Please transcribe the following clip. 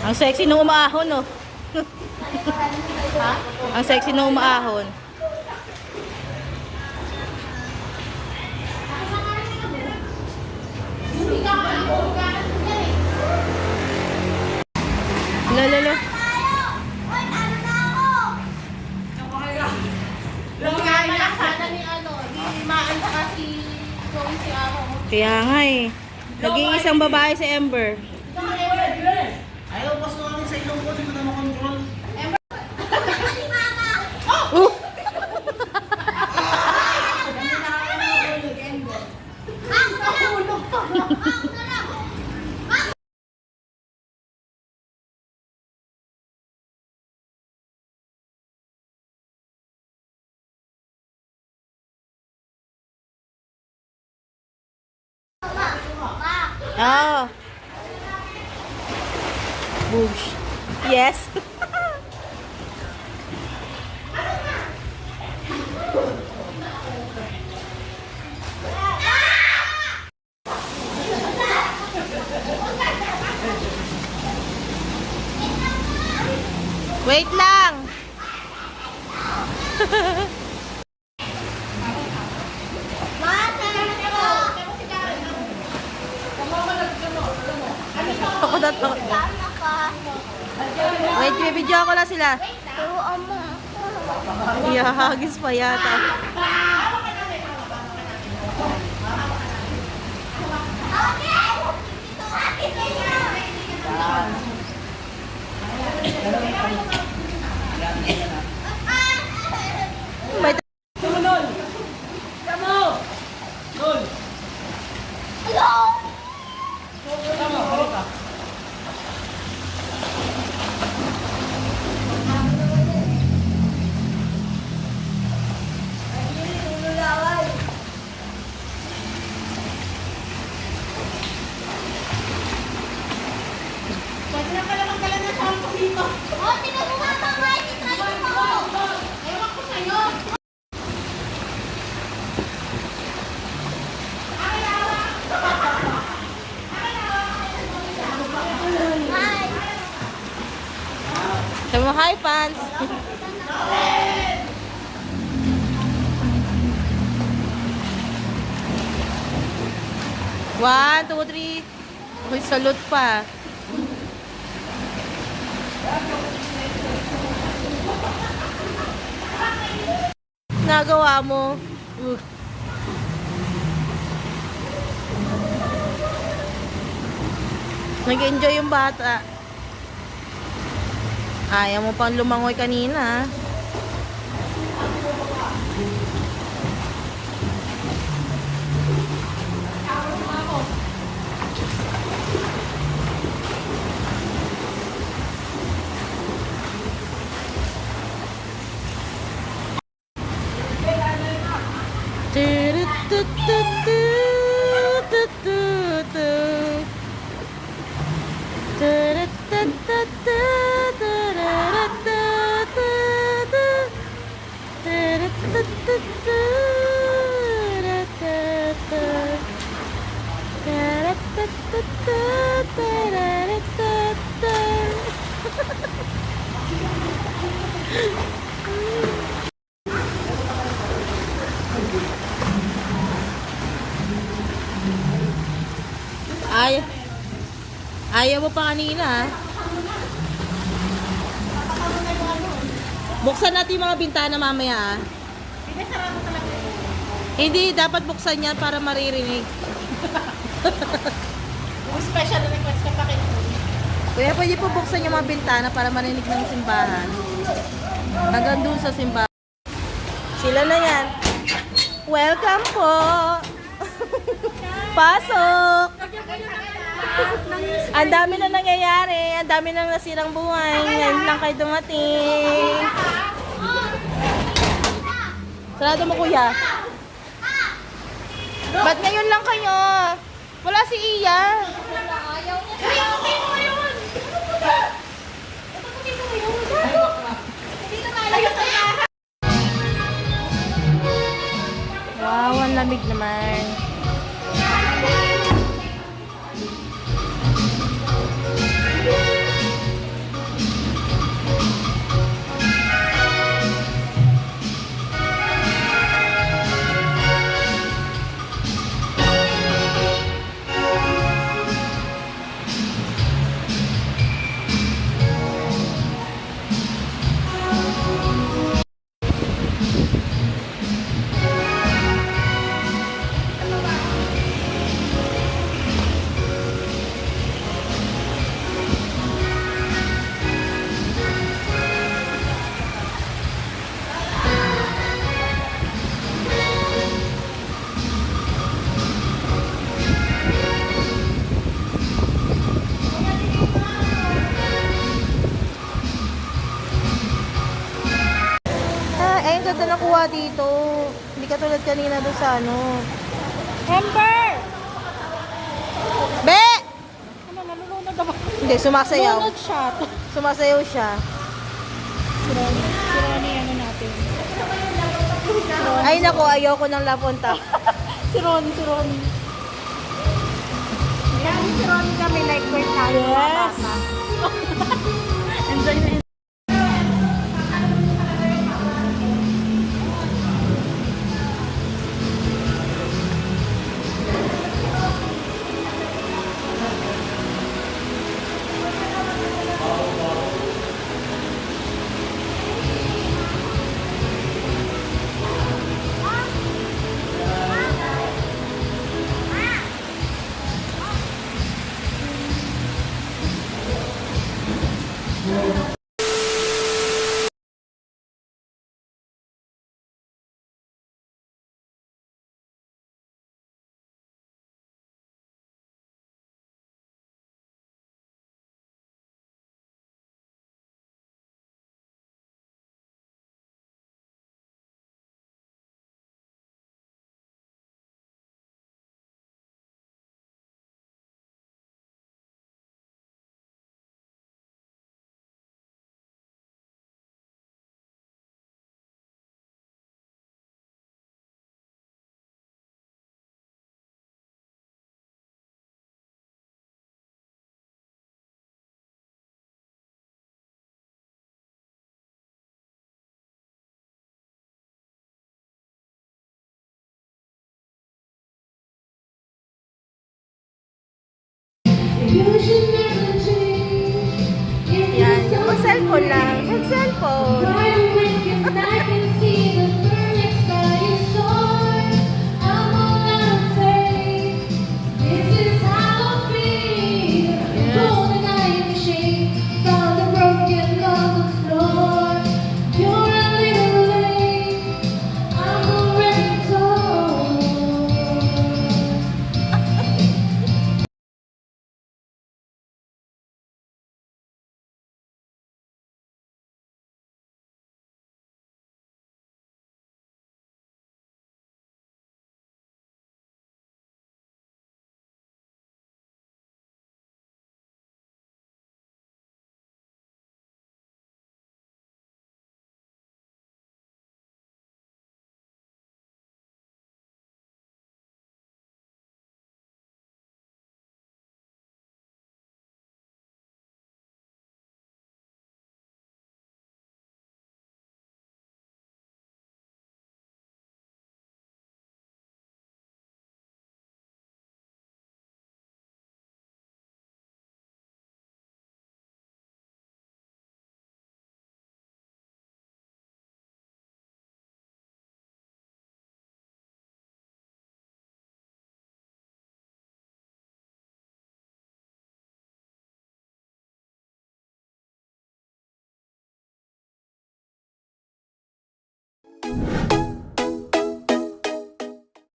Ang sexy nung umaahon, no? Ha? Ang sexy nung umaahon. Lalo. Kaya nga eh. Nag-iisang babae si Ember. Ayaw, pas namin sa ilong ko, di ko na makontrol. Oh. Boosh. Yes. Wait lang. Ako na to. Wait, bibidyo ako lang sila. Ihahagis pa yata. May Sabi mo, hi, fans! 1, 2, 3. Uy, salute pa. Nagawa mo. Nag-enjoy yung bata. Ayaw mo pang lumangoy kanina. Ayaw mo pa kanina. Buksan natin yung mga bintana mamaya. Hindi, dapat buksan yan para maririnig. Kung special request ka pa kayo. Kuya, pwede po buksan yung mga bintana para marinig ng simbahan. Hanggang doon sa simbahan. Sila na yan. Welcome po! Pasok! Ang dami na nangyayari. Ang dami nang nasirang buhay. Ngayon lang kayo dumating. Sarado mo, kuya. Ba't ngayon lang kayo? Wala si Iya. agad na nakuha dito. Hindi ka tulad kanina doon sa ano. Ember! Be! Ano, nalulunod ako. Hindi, sumasayaw. Nalulunod siya. Sumasayaw siya. Si Ronnie, ano natin. Ay nako, ayoko ng lapunta. Si Ronnie. Yan, si Ronnie kami like bird tayo. Yes. Enjoy na. Yan, yung mag-cellphone lang. Mag-cellphone.